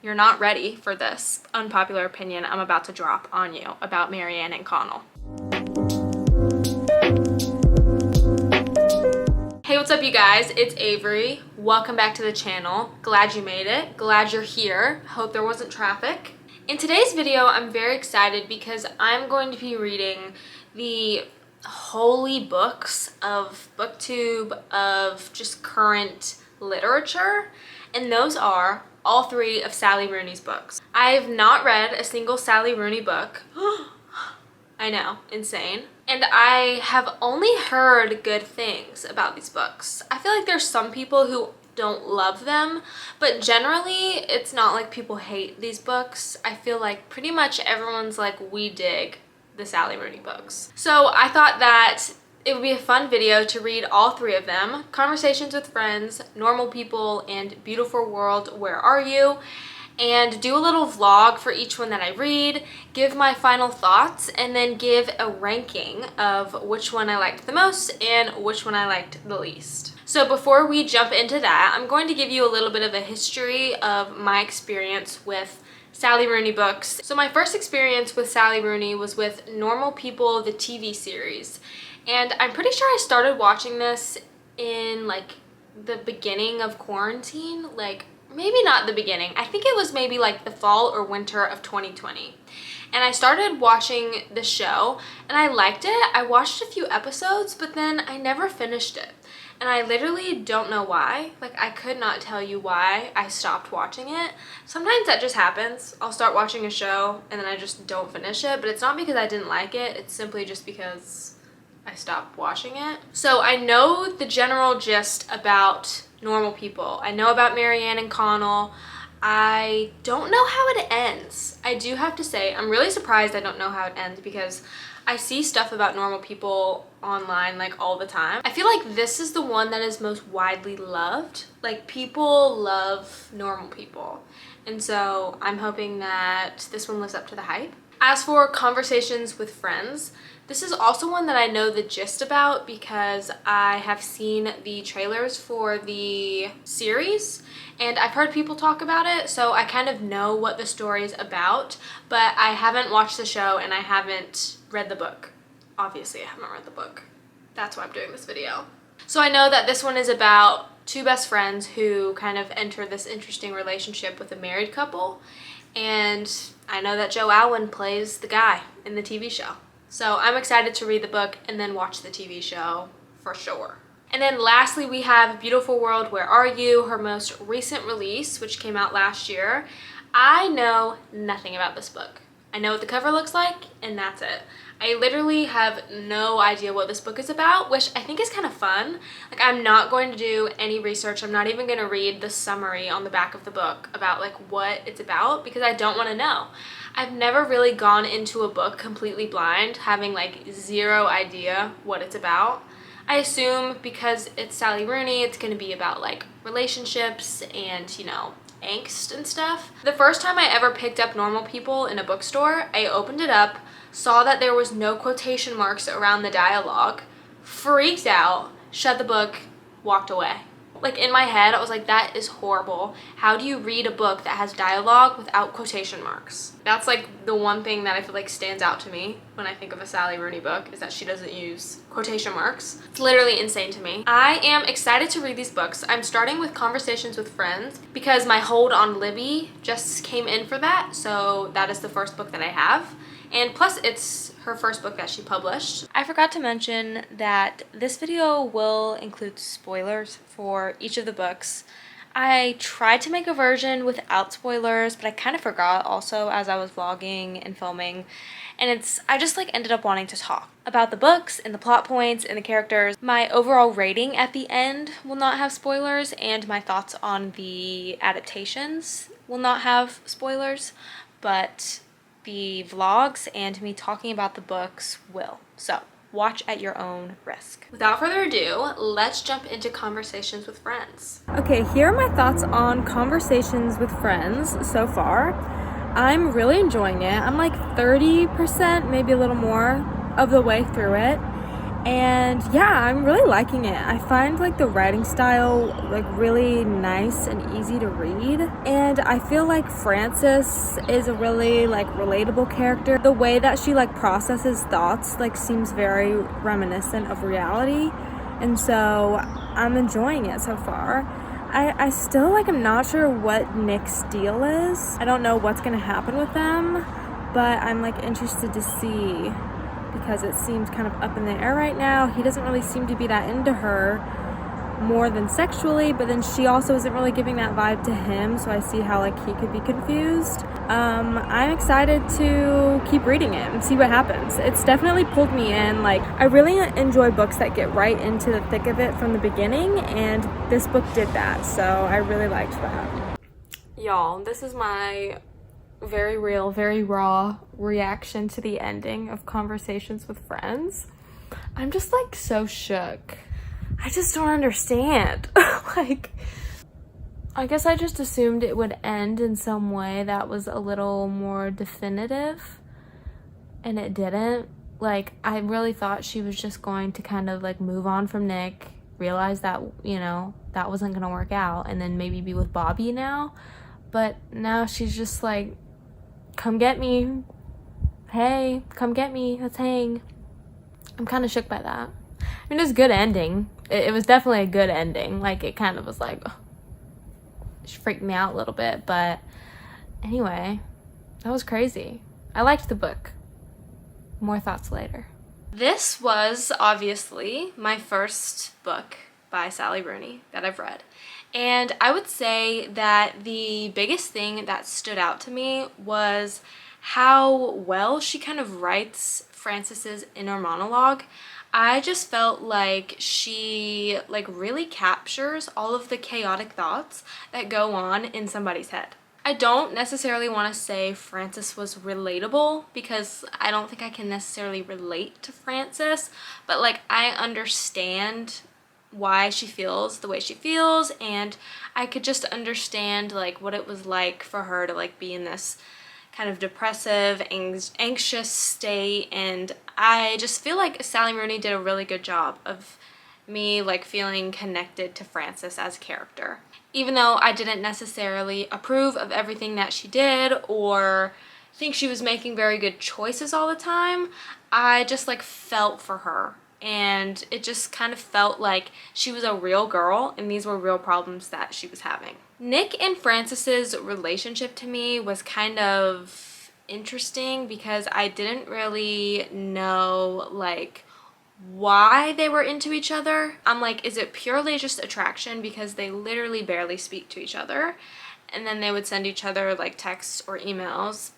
you're not ready for this unpopular opinion I'm about to drop on you about Marianne and Connell. Hey, what's up you guys? It's Avery. Welcome back to the channel. Glad you made it. Glad you're here. Hope there wasn't traffic. In today's video, I'm very excited because I'm going to be reading the holy books of BookTube, of just current literature, and those are all 3 of Sally Rooney's books. I've not read a single Sally Rooney book. I know, insane. And I have only heard good things about these books. I feel like there's some people who don't love them, but generally it's not like people hate these books. I feel like pretty much everyone's like, we dig the Sally Rooney books. So I thought that it would be a fun video to read all 3 of them: Conversations with Friends, Normal People, and Beautiful World, Where Are You? And do a little vlog for each one that I read, give my final thoughts, and then give a ranking of which one I liked the most and which one I liked the least. So before we jump into that, I'm going to give you a little bit of a history of my experience with Sally Rooney books. So my first experience with Sally Rooney was with Normal People, the TV series. And I'm pretty sure I started watching this in like the beginning of quarantine, like maybe not the beginning. I think it was maybe like the fall or winter of 2020. And I started watching the show and I liked it. I watched a few episodes, but then I never finished it. And I literally don't know why. Like, I could not tell you why I stopped watching it. Sometimes that just happens. I'll start watching a show and then I just don't finish it, but it's not because I didn't like it. It's simply just because I stopped watching it. So I know the general gist about Normal People. I know about Marianne and Connell. I don't know how it ends. I do have to say, I'm really surprised I don't know how it ends because I see stuff about Normal People online like all the time. I feel like this is the one that is most widely loved. Like, people love Normal People. And so I'm hoping that this one lives up to the hype. As for Conversations with Friends, this is also one that I know the gist about because I have seen the trailers for the series and I've heard people talk about it, so I kind of know what the story is about, but I haven't watched the show and I haven't read the book. Obviously, I haven't read the book. That's why I'm doing this video. So I know that this one is about 2 best friends who kind of enter this interesting relationship with a married couple, and I know that Joe Alwyn plays the guy in the TV show. So I'm excited to read the book and then watch the TV show for sure. And then lastly, we have Beautiful World, Where Are You? Her most recent release, which came out last year. I know nothing about this book. I know what the cover looks like, and that's it. I literally have no idea what this book is about, which I think is kind of fun. Like, I'm not going to do any research. I'm not even going to read the summary on the back of the book about like what it's about because I don't want to know. I've never really gone into a book completely blind, having like 0 idea what it's about. I assume because it's Sally Rooney, it's going to be about like relationships and, you know, angst and stuff. The first time I ever picked up Normal People in a bookstore, I opened it up, saw that there was no quotation marks around the dialogue, freaked out, shut the book, walked away. Like, in my head, I was like, that is horrible. How do you read a book that has dialogue without quotation marks? That's like the one thing that I feel like stands out to me when I think of a Sally Rooney book, is that she doesn't use quotation marks. It's literally insane to me. I am excited to read these books. I'm starting with Conversations with Friends because my hold on Libby just came in for that, so that is the first book that I have. And plus, it's her first book that she published. I forgot to mention that this video will include spoilers for each of the books. I tried to make a version without spoilers, but I kind of forgot also as I was vlogging and filming. And I just like ended up wanting to talk about the books and the plot points and the characters. My overall rating at the end will not have spoilers, and my thoughts on the adaptations will not have spoilers, but the vlogs and me talking about the books will. So watch at your own risk. Without further ado, let's jump into Conversations with Friends. Okay, here are my thoughts on Conversations with Friends so far. I'm really enjoying it. I'm like 30%, maybe a little more of the way through it. And yeah, I'm really liking it. I find like the writing style like really nice and easy to read. And I feel like Frances is a really like relatable character. The way that she like processes thoughts like seems very reminiscent of reality. And so I'm enjoying it so far. I still like I'm not sure what Nick's deal is. I don't know what's gonna happen with them, but I'm like interested to see, because it seems kind of up in the air right now. He doesn't really seem to be that into her more than sexually, but then she also isn't really giving that vibe to him, so I see how like he could be confused. I'm excited to keep reading it and see what happens. It's definitely pulled me in. Like, I really enjoy books that get right into the thick of it from the beginning, and this book did that, so I really liked that. Y'all, this is my very real, very raw reaction to the ending of Conversations with Friends. I'm just like so shook. I just don't understand. Like, I guess I just assumed it would end in some way that was a little more definitive, and it didn't. Like, I really thought she was just going to kind of like move on from Nick, realize that, you know, that wasn't gonna work out, and then maybe be with Bobby now. But now she's just like, come get me. Hey, come get me. Let's hang. I'm kind of shook by that. I mean, it was a good ending. It was definitely a good ending. Like, it kind of was like, ugh, it freaked me out a little bit. But anyway, that was crazy. I liked the book. More thoughts later. This was obviously my first book by Sally Rooney that I've read. And I would say that the biggest thing that stood out to me was how well she kind of writes Frances's inner monologue. I just felt like she like really captures all of the chaotic thoughts that go on in somebody's head. I don't necessarily want to say Frances was relatable, because I don't think I can necessarily relate to Frances, but like I understand why she feels the way she feels, and I could just understand like what it was like for her to like be in this kind of depressive, anxious state. And I just feel like Sally Rooney did a really good job of me like feeling connected to Frances as a character. Even though I didn't necessarily approve of everything that she did or think she was making very good choices all the time, I just like felt for her. And it just kind of felt like she was a real girl and these were real problems that she was having. Nick and Frances's relationship to me was kind of interesting because I didn't really know like why they were into each other. I'm like, is it purely just attraction? Because they literally barely speak to each other. And then they would send each other like texts or emails.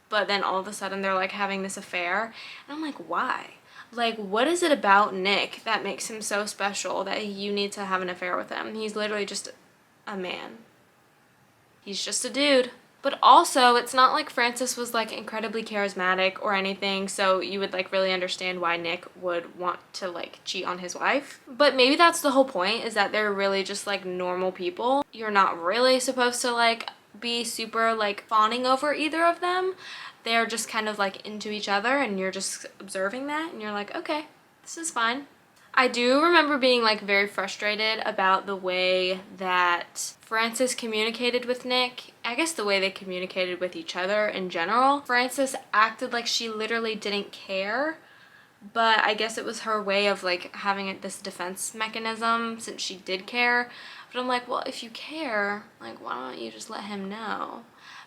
But then all of a sudden they're like having this affair. And I'm like, why? Like, what is it about Nick that makes him so special that you need to have an affair with him? He's literally just a man. He's just a dude. But also, it's not like Frances was like incredibly charismatic or anything, so you would like really understand why Nick would want to like cheat on his wife. But maybe that's the whole point, is that they're really just like normal people. You're not really supposed to like be super like fawning over either of them. They're just kind of like into each other, and you're just observing that and you're like, okay, this is fine. I do remember being like very frustrated about the way that Frances communicated with Nick. I guess the way they communicated with each other in general. Frances acted like she literally didn't care, but I guess it was her way of like having this defense mechanism since she did care. But I'm like, well, if you care, like, why don't you just let him know?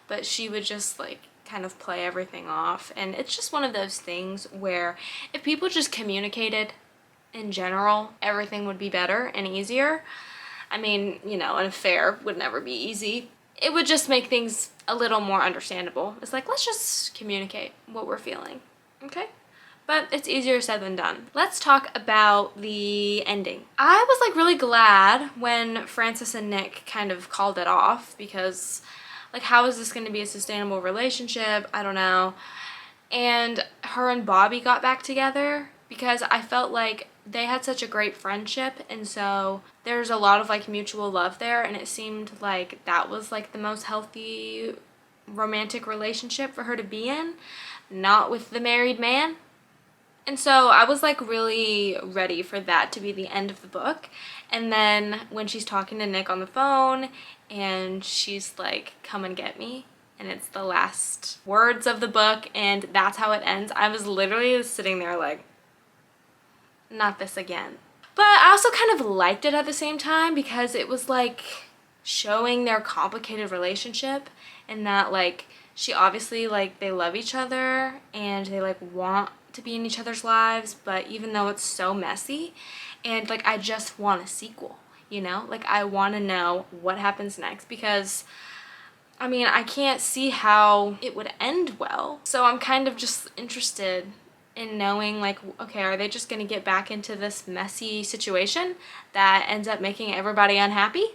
But she would just like kind of play everything off, and it's just one of those things where if people just communicated in general, everything would be better and easier. I mean, you know, an affair would never be easy. It would just make things a little more understandable. It's like, let's just communicate what we're feeling, okay? But it's easier said than done. Let's talk about the ending. I was like really glad when Frances and Nick kind of called it off, because like, how is this going to be a sustainable relationship? I don't know. And her and Bobby got back together, because I felt like they had such a great friendship, and so there's a lot of like mutual love there, and it seemed like that was like the most healthy romantic relationship for her to be in, not with the married man. And so I was like really ready for that to be the end of the book. And then when she's talking to Nick on the phone and she's like, come and get me, and it's the last words of the book and that's how it ends, I was literally sitting there like, not this again. But I also kind of liked it at the same time because it was like showing their complicated relationship, and that like she obviously like they love each other and they like want to be in each other's lives, but even though it's so messy, and like I just want a sequel, you know? Like I want to know what happens next, because I mean, I can't see how it would end well. So I'm kind of just interested in knowing like, okay, are they just going to get back into this messy situation that ends up making everybody unhappy?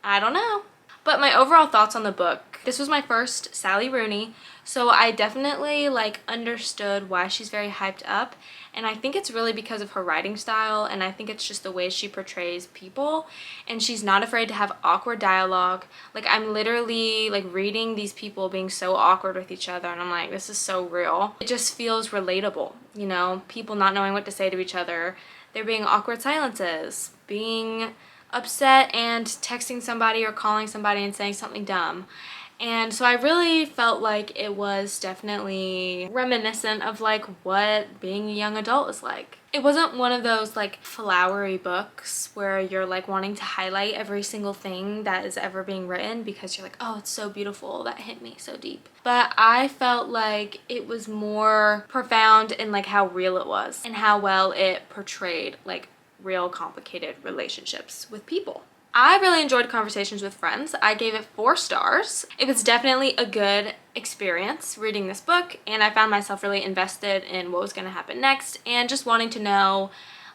I don't know. But my overall thoughts on the book, this was my first Sally Rooney, so I definitely like understood why she's very hyped up, and I think it's really because of her writing style, and I think it's just the way she portrays people, and she's not afraid to have awkward dialogue. Like I'm literally like reading these people being so awkward with each other, and I'm like, this is so real. It just feels relatable, you know, people not knowing what to say to each other, there being awkward silences, being upset and texting somebody or calling somebody and saying something dumb. And so I really felt like it was definitely reminiscent of like what being a young adult is like. It wasn't one of those like flowery books where you're like wanting to highlight every single thing that is ever being written because you're like, oh, it's so beautiful, that hit me so deep. But I felt like it was more profound in like how real it was and how well it portrayed like real complicated relationships with people. I really enjoyed Conversations with Friends. I gave it 4 stars. It was definitely a good experience reading this book, and I found myself really invested in what was going to happen next and just wanting to know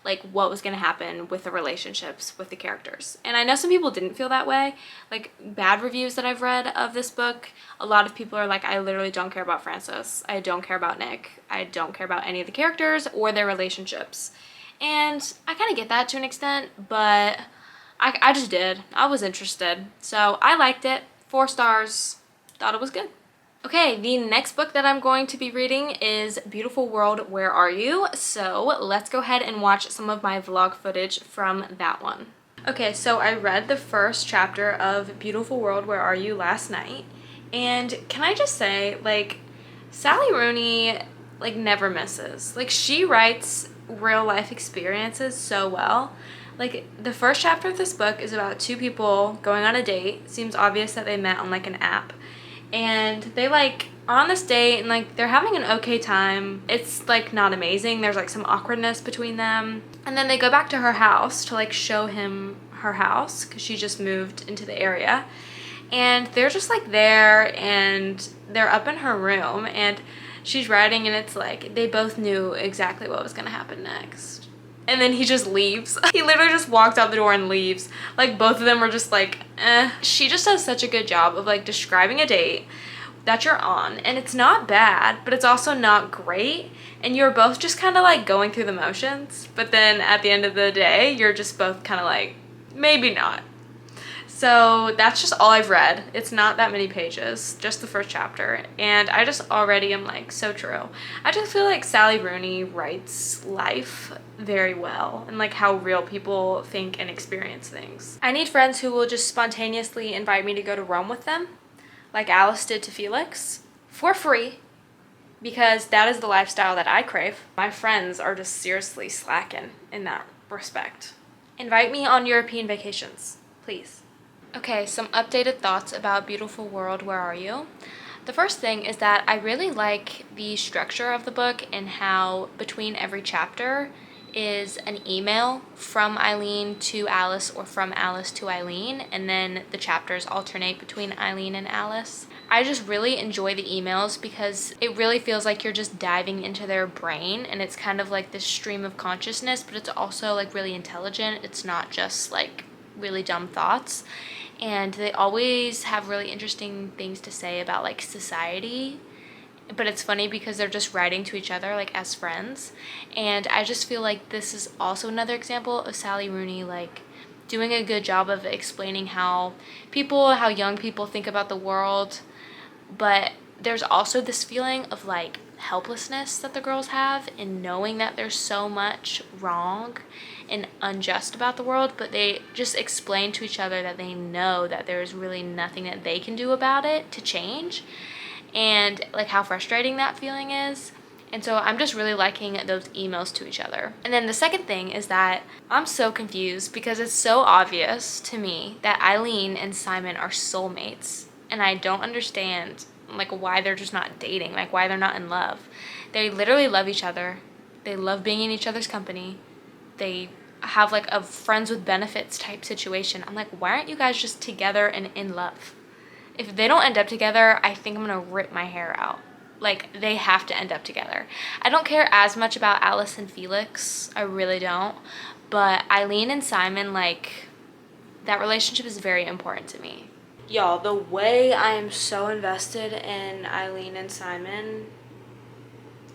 like what was going to happen with the relationships with the characters. And I know some people didn't feel that way. Like bad reviews that I've read of this book, a lot of people are like, I literally don't care about Frances. I don't care about Nick. I don't care about any of the characters or their relationships. And I kind of get that to an extent, but I just did. I was interested. So I liked it. 4 stars. Thought it was good. Okay, the next book that I'm going to be reading is Beautiful World, Where Are You? So let's go ahead and watch some of my vlog footage from that one. Okay, so I read the first chapter of Beautiful World, Where Are You last night. And can I just say, like, Sally Rooney, like, never misses. Like, she writes real life experiences so well. Like the first chapter of this book is about 2 people going on a date. It seems obvious that they met on like an app, and they like are on this date and like they're having an okay time. It's like not amazing. There's like some awkwardness between them, and then they go back to her house to like show him her house because she just moved into the area, and they're just like there and they're up in her room and she's writing, and it's like they both knew exactly what was gonna happen next. And then he just leaves. He literally just walks out the door and leaves. Like both of them were just like, eh. She just does such a good job of like describing a date that you're on, and it's not bad, but it's also not great, and you're both just kind of like going through the motions, but then at the end of the day you're just both kind of like, maybe not. So that's just all I've read. It's not that many pages, just the first chapter, and I just already am like, so true. I just feel like Sally Rooney writes life very well and like how real people think and experience things. I need friends who will just spontaneously invite me to go to Rome with them, like Alice did to Felix, for free, because that is the lifestyle that I crave. My friends are just seriously slacking in that respect. Invite me on European vacations, please. Okay, some updated thoughts about Beautiful World, Where Are You? The first thing is that I really like the structure of the book and how between every chapter is an email from Eileen to Alice or from Alice to Eileen, and then the chapters alternate between Eileen and Alice. I just really enjoy the emails because it really feels like you're just diving into their brain, and it's kind of like this stream of consciousness, but it's also like really intelligent. It's not just like really dumb thoughts. And they always have really interesting things to say about like society, but it's funny because they're just writing to each other like as friends. And I just feel like this is also another example of Sally Rooney like doing a good job of explaining how young people think about the world, but there's also this feeling of like helplessness that the girls have in knowing that there's so much wrong and unjust about the world, but they just explain to each other that they know that there's really nothing that they can do about it to change, and like how frustrating that feeling is. And so I'm just really liking those emails to each other. And then the second thing is that I'm so confused because it's so obvious to me that Eileen and Simon are soulmates, and I don't understand like why they're just not dating, like why they're not in love. They literally love each other. They love being in each other's company. They have like a friends with benefits type situation. I'm like, why aren't you guys just together and in love? If they don't end up together, I think I'm gonna rip my hair out. Like, they have to end up together. I don't care as much about Alice and Felix. I really don't. But Eileen and Simon, like, that relationship is very important to me. Y'all, the way I am so invested in Eileen and Simon,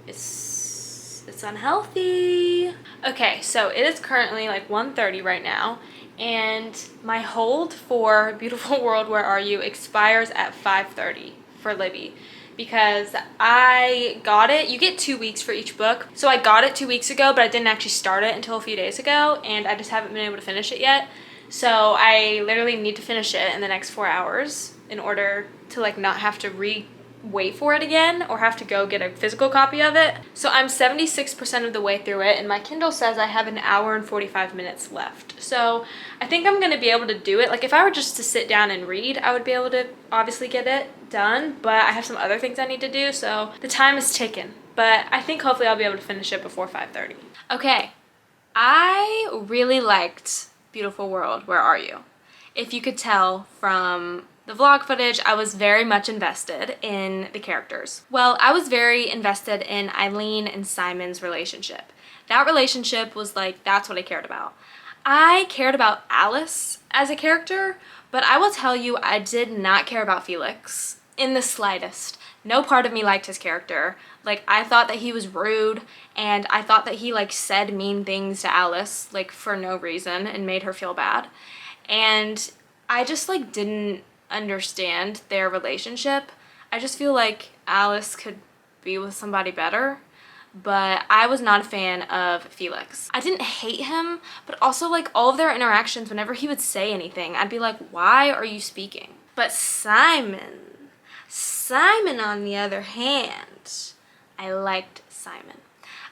it's unhealthy. Okay, so it is currently like 1:30 right now, and my hold for Beautiful World, Where Are You expires at 5:30 for Libby, because I got it. You get 2 weeks for each book. So I got it 2 weeks ago, but I didn't actually start it until a few days ago, and I just haven't been able to finish it yet. So I literally need to finish it in the next 4 hours in order to like not have to wait for it again or have to go get a physical copy of it. So I'm 76% of the way through it, and my Kindle says I have 1 hour and 45 minutes left. So I think I'm gonna be able to do it. Like if I were just to sit down and read, I would be able to obviously get it done, but I have some other things I need to do, so the time is ticking. But I think hopefully I'll be able to finish it before 5:30. Okay, I really liked Beautiful World, Where Are You? If you could tell from the vlog footage, I was very much invested in the characters. Well, I was very invested in Eileen and Simon's relationship. That relationship was like, that's what I cared about. I cared about Alice as a character, but I will tell you, I did not care about Felix in the slightest. No part of me liked his character. Like, I thought that he was rude, and I thought that he like said mean things to Alice like for no reason and made her feel bad. And I just like didn't understand their relationship. I just feel like Alice could be with somebody better, but I was not a fan of Felix. I didn't hate him, but also like all of their interactions, whenever he would say anything, I'd be like, why are you speaking? But Simon on the other hand, I liked Simon.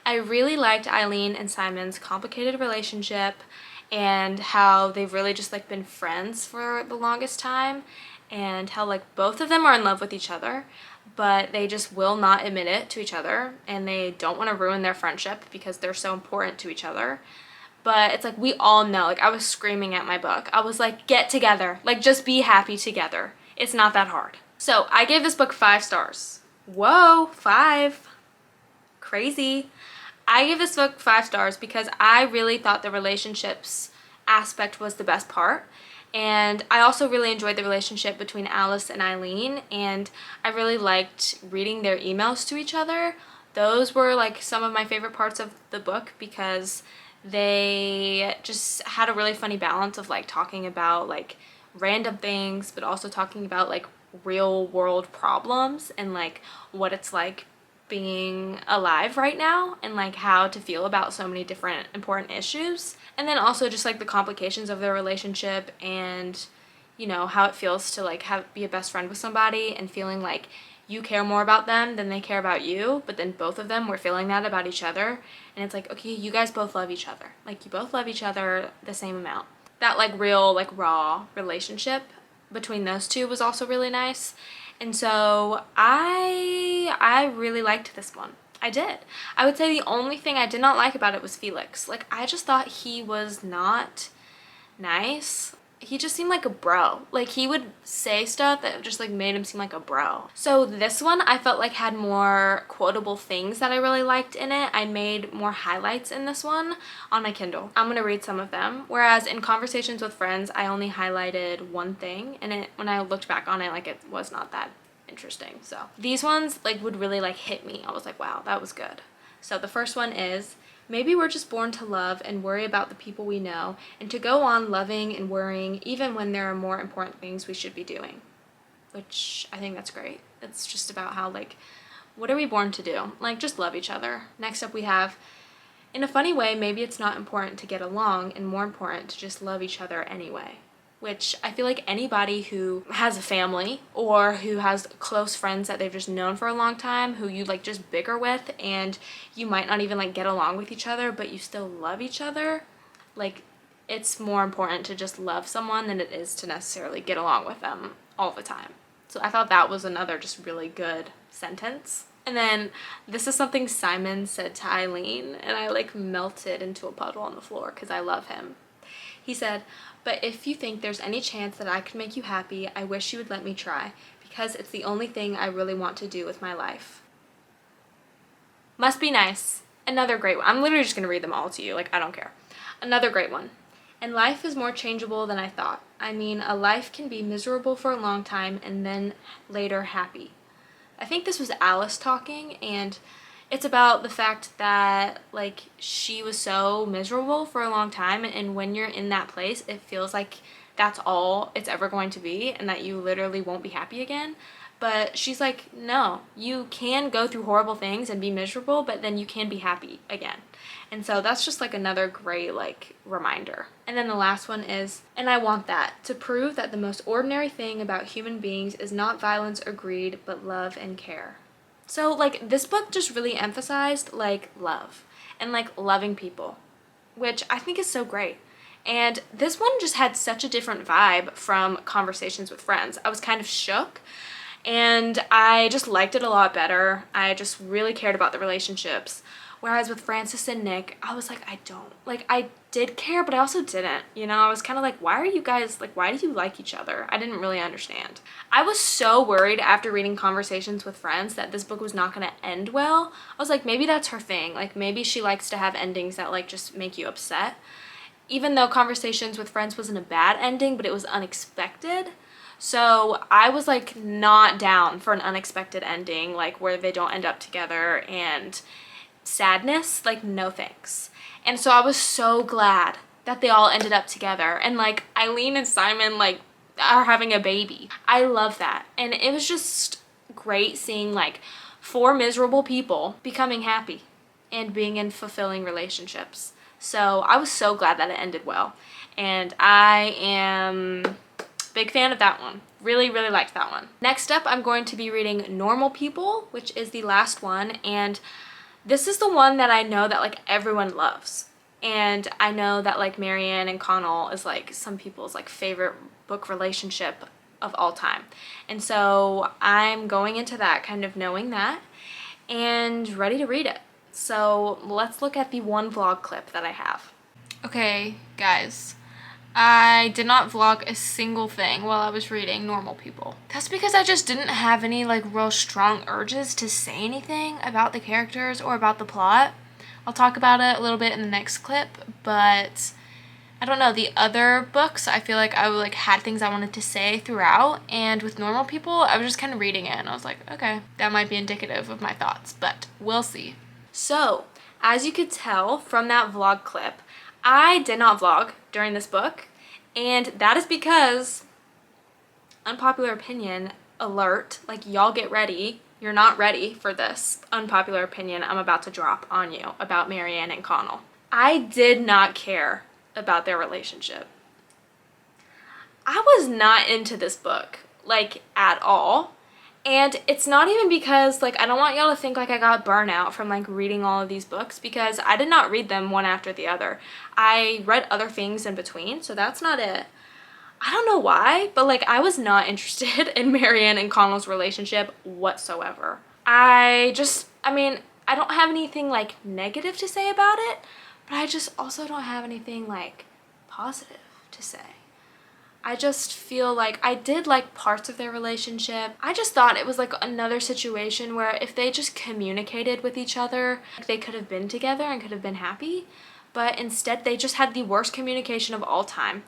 I really liked Eileen and Simon's complicated relationship and how they've really just like been friends for the longest time, and how like both of them are in love with each other, but they just will not admit it to each other, and they don't want to ruin their friendship because they're so important to each other. But it's like, we all know, like I was screaming at my book. I was like, get together, like just be happy together. It's not that hard. So I gave this book 5 stars. Whoa, 5. Crazy. I gave this book 5 stars because I really thought the relationships aspect was the best part. And I also really enjoyed the relationship between Alice and Eileen, and I really liked reading their emails to each other. Those were like some of my favorite parts of the book because they just had a really funny balance of like talking about like random things, but also talking about like real world problems and like what it's like being alive right now and like how to feel about so many different important issues. And then also just like the complications of their relationship, and you know how it feels to like be a best friend with somebody and feeling like you care more about them than they care about you, but then both of them were feeling that about each other, and it's like, okay, you guys both love each other, like you both love each other the same amount. That like real like raw relationship between those two was also really nice. And so I really liked this one. I did. I would say the only thing I did not like about it was Felix. Like, I just thought he was not nice. He just seemed like a bro. Like, he would say stuff that just like made him seem like a bro. So this one I felt like had more quotable things that I really liked in it. I made more highlights in this one on my Kindle. I'm gonna read some of them. Whereas in Conversations with Friends, I only highlighted one thing, and when I looked back on it, like it was not that interesting. So these ones like would really like hit me. I was like, wow, that was good. So the first one is, maybe we're just born to love and worry about the people we know, and to go on loving and worrying even when there are more important things we should be doing. Which I think that's great. It's just about how like What are we born to do? Like, just love each other. Next up we have, in a funny way, maybe it's not important to get along and more important to just love each other anyway. Which I feel like anybody who has a family or who has close friends that they've just known for a long time, who you like just bicker with, and you might not even like get along with each other, but you still love each other, like, it's more important to just love someone than it is to necessarily get along with them all the time. So I thought that was another just really good sentence. And then this is something Simon said to Eileen, and I like melted into a puddle on the floor because I love him. He said, "But if you think there's any chance that I could make you happy, I wish you would let me try, because it's the only thing I really want to do with my life." Must be nice. Another great one. I'm literally just going to read them all to you. Like, I don't care. Another great one. "And life is more changeable than I thought. I mean, a life can be miserable for a long time and then later happy." I think this was Alice talking, and it's about the fact that like she was so miserable for a long time, and when you're in that place it feels like that's all it's ever going to be and that you literally won't be happy again. But she's like, no, you can go through horrible things and be miserable, but then you can be happy again. And so that's just like another great like reminder. And then the last one is, "And I want that, to prove that the most ordinary thing about human beings is not violence or greed, but love and care." So like this book just really emphasized like love and like loving people, which I think is so great. And this one just had such a different vibe from Conversations with Friends. I was kind of shook, and I just liked it a lot better. I just really cared about the relationships. Whereas with Francis and Nick, I was like, I don't. Like, I did care, but I also didn't. You know, I was kind of like, why are you guys, like, why do you like each other? I didn't really understand. I was so worried after reading Conversations with Friends that this book was not going to end well. I was like, maybe that's her thing. Like, maybe she likes to have endings that, like, just make you upset. Even though Conversations with Friends wasn't a bad ending, but it was unexpected. So I was, like, not down for an unexpected ending, like, where they don't end up together and sadness, like, no thanks. And so I was so glad that they all ended up together, and like Eileen and Simon like are having a baby. I love that. And it was just great seeing like 4 miserable people becoming happy and being in fulfilling relationships. So I was so glad that it ended well, and I am a big fan of that one. Really, really liked that one. Next up, I'm going to be reading Normal People, which is the last one, and this is the one that I know that like everyone loves. And I know that like Marianne and Connell is like some people's like favorite book relationship of all time. And so I'm going into that kind of knowing that and ready to read it. So let's look at the one vlog clip that I have. Okay, guys. I did not vlog a single thing while I was reading Normal People. That's because I just didn't have any like real strong urges to say anything about the characters or about the plot. I'll talk about it a little bit in the next clip, but I don't know, the other books I feel like I like had things I wanted to say throughout, and with Normal People I was just kind of reading it and I was like, okay, that might be indicative of my thoughts, but we'll see. So, as you could tell from that vlog clip, I did not vlog during this book, and that is because, unpopular opinion alert, like y'all get ready, you're not ready for this unpopular opinion I'm about to drop on you about Marianne and Connell. I did not care about their relationship. I was not into this book, like, at all. And it's not even because, like, I don't want y'all to think like I got burnout from like reading all of these books, because I did not read them one after the other. I read other things in between, so that's not it. I don't know why, but like I was not interested in Marianne and Connell's relationship whatsoever. I mean, I don't have anything like negative to say about it, but I just also don't have anything like positive to say. I just feel like I did like parts of their relationship. I just thought it was like another situation where if they just communicated with each other, they could have been together and could have been happy. But instead they just had the worst communication of all time.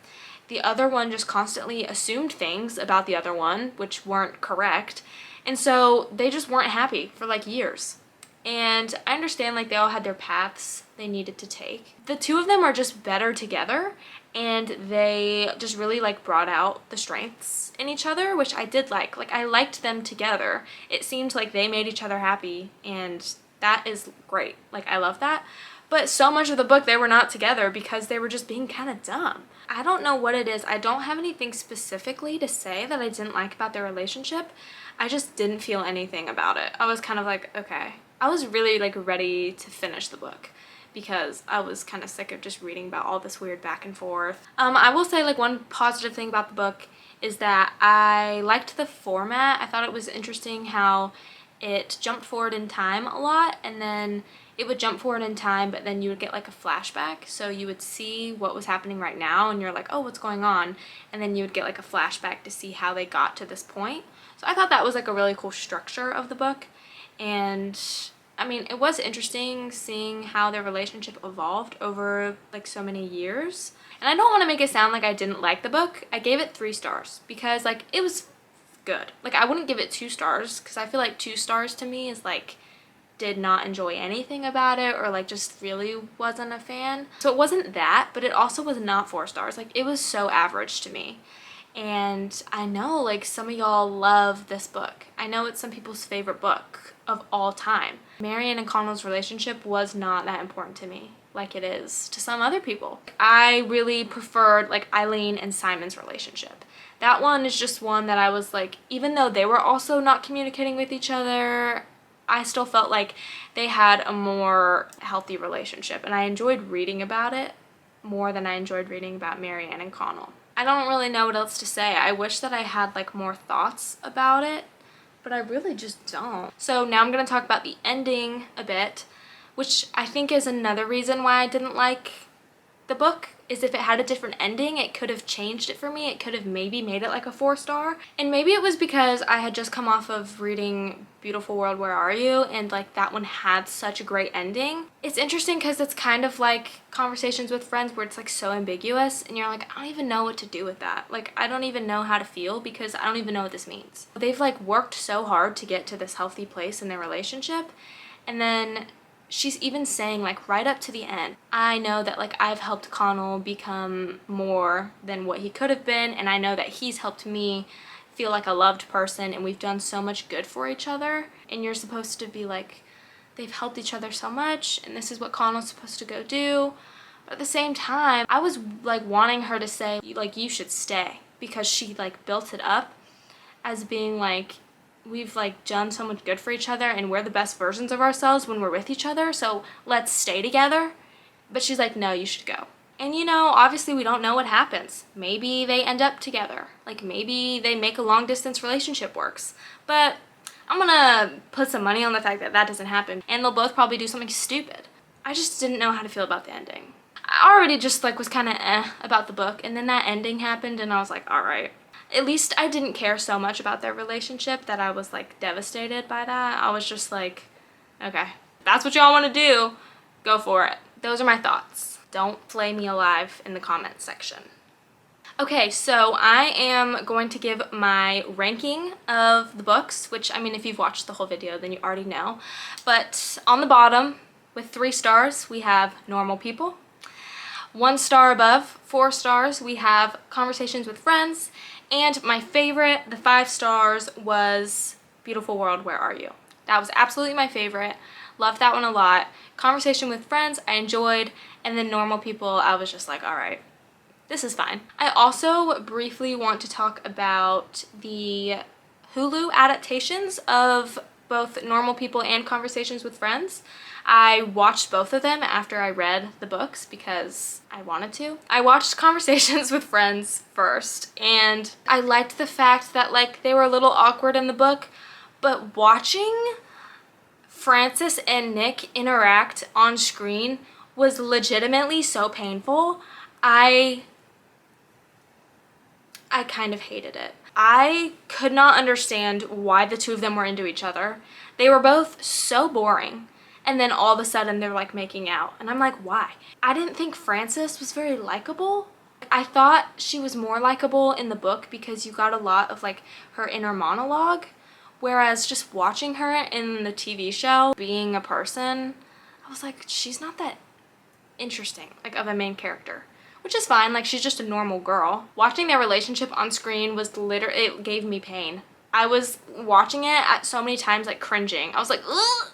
The other one just constantly assumed things about the other one, which weren't correct. And so they just weren't happy for like years. And I understand like they all had their paths they needed to take. The two of them are just better together, and they just really like brought out the strengths in each other, which I did like. Like I liked them together. It seemed like they made each other happy, and that is great. Like I love that. But so much of the book they were not together because they were just being kind of dumb. I don't know what it is. I don't have anything specifically to say that I didn't like about their relationship. I just didn't feel anything about it. I was kind of like, okay. I was really like ready to finish the book because I was kind of sick of just reading about all this weird back and forth. I will say like one positive thing about the book is that I liked the format. I thought it was interesting how it jumped forward in time a lot, and then it would jump forward in time, but then you would get like a flashback. So you would see what was happening right now and you're like, oh, what's going on? And then you would get like a flashback to see how they got to this point. So I thought that was like a really cool structure of the book. And I mean, it was interesting seeing how their relationship evolved over like so many years. And I don't want to make it sound like I didn't like the book. I gave it 3 stars because like it was good. Like I wouldn't give it 2 stars because I feel like 2 stars to me is like did not enjoy anything about it, or like just really wasn't a fan. So it wasn't that, but it also was not 4 stars. Like it was so average to me. And I know like some of y'all love this book. I know it's some people's favorite book of all time. Marianne and Connell's relationship was not that important to me like it is to some other people. I really preferred like Eileen and Simon's relationship. That one is just one that I was like, even though they were also not communicating with each other, I still felt like they had a more healthy relationship, and I enjoyed reading about it more than I enjoyed reading about Marianne and Connell. I don't really know what else to say. I wish that I had like more thoughts about it, but I really just don't. So now I'm going to talk about the ending a bit, which I think is another reason why I didn't like the book, is if it had a different ending, it could have changed it for me. It could have maybe made it like a 4 star. And maybe it was because I had just come off of reading Beautiful World, Where Are You? And like that one had such a great ending. It's interesting because it's kind of like Conversations with Friends, where it's like so ambiguous and you're like, I don't even know what to do with that. Like I don't even know how to feel because I don't even know what this means. They've like worked so hard to get to this healthy place in their relationship, and then she's even saying like right up to the end, I know that like I've helped Connell become more than what he could have been, and I know that he's helped me feel like a loved person, and we've done so much good for each other. And you're supposed to be like, they've helped each other so much and this is what Connell's supposed to go do. But at the same time, I was like wanting her to say like, you should stay, because she like built it up as being like, we've like done so much good for each other and we're the best versions of ourselves when we're with each other, so let's stay together. But she's like, no, you should go. And you know, obviously we don't know what happens. Maybe they end up together. Like maybe they make a long distance relationship works. But I'm gonna put some money on the fact that that doesn't happen, and they'll both probably do something stupid. I just didn't know how to feel about the ending. I already just like was kind of about the book, and then that ending happened and I was like, all right. At least I didn't care so much about their relationship that I was like devastated by that. I was just like, okay, that's what y'all want to do, go for it. Those are my thoughts. Don't flay me alive in the comments section. Okay, so I am going to give my ranking of the books, which, I mean, if you've watched the whole video, then you already know. But on the bottom, with 3 stars, we have Normal People. 1 star above, 4 stars, we have Conversations with Friends. And my favorite, the 5 stars, was Beautiful World, Where Are You? That was absolutely my favorite. Loved that one a lot. Conversation with Friends, I enjoyed. And then Normal People, I was just like, all right, this is fine. I also briefly want to talk about the Hulu adaptations of both Normal People and Conversations with Friends. I watched both of them after I read the books because I wanted to. I watched Conversations with Friends first, and I liked the fact that like they were a little awkward in the book, but watching Frances and Nick interact on screen was legitimately so painful. I kind of hated it. I could not understand why the two of them were into each other. They were both so boring. And then all of a sudden they're like making out. And I'm like, why? I didn't think Frances was very likable. I thought she was more likable in the book because you got a lot of like her inner monologue, Whereas just watching her in the TV show, being a person, I was like, she's not that interesting, like, of a main character. Which is fine, like, she's just a normal girl. Watching their relationship on screen was literally, it gave me pain. I was watching it at so many times, like, cringing. I was like, ugh!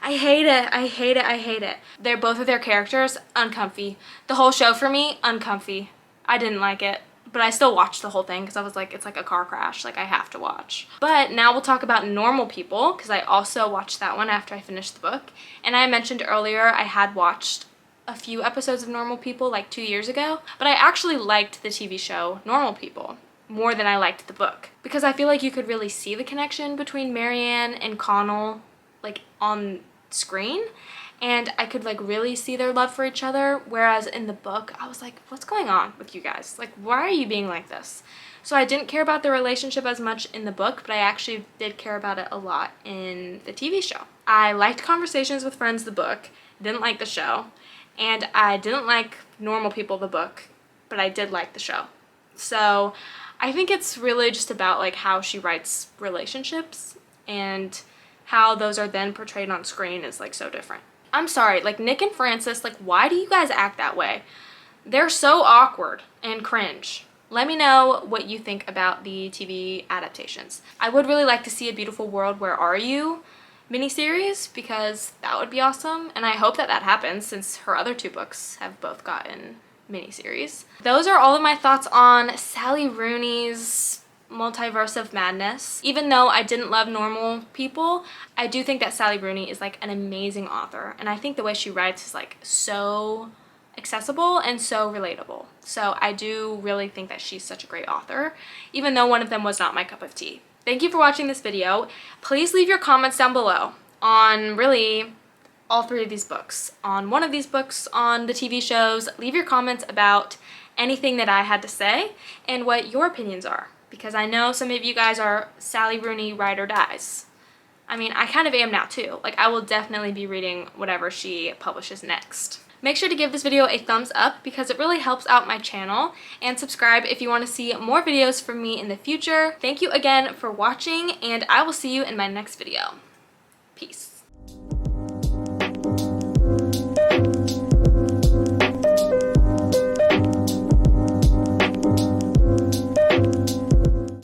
I hate it, I hate it, I hate it. They're both of their characters, uncomfy. The whole show for me, uncomfy. I didn't like it, but I still watched the whole thing because I was like, it's like a car crash, like I have to watch. But now we'll talk about Normal People, because I also watched that one after I finished the book. And I mentioned earlier I had watched a few episodes of Normal People like 2 years ago, but I actually liked the TV show Normal People more than I liked the book, because I feel like you could really see the connection between Marianne and Connell, like, on screen, and I could like really see their love for each other, whereas in the book I was like, what's going on with you guys? Like, why are you being like this? So I didn't care about their relationship as much in the book, but I actually did care about it a lot in the TV show. I liked Conversations with Friends, the book, didn't like the show, and I didn't like Normal People, the book, but I did like the show. So I think it's really just about like how she writes relationships, and how those are then portrayed on screen is like so different. I'm sorry, like Nick and Francis, like why do you guys act that way? They're so awkward and cringe. Let me know what you think about the TV adaptations. I would really like to see A Beautiful World, Where Are You miniseries, because that would be awesome, and I hope that that happens since her other 2 books have both gotten miniseries. Those are all of my thoughts on Sally Rooney's Multiverse of Madness. Even though I didn't love Normal People, I do think that Sally Rooney is like an amazing author, and I think the way she writes is like so accessible and so relatable. So I do really think that she's such a great author, even though one of them was not my cup of tea. Thank you for watching this video. Please leave your comments down below on really all 3 of these books, on one of these books, on the TV shows. Leave your comments about anything that I had to say and what your opinions are, because I know some of you guys are Sally Rooney ride or dies. I mean, I kind of am now too. Like, I will definitely be reading whatever she publishes next. Make sure to give this video a thumbs up because it really helps out my channel, and subscribe if you want to see more videos from me in the future. Thank you again for watching, and I will see you in my next video. Peace.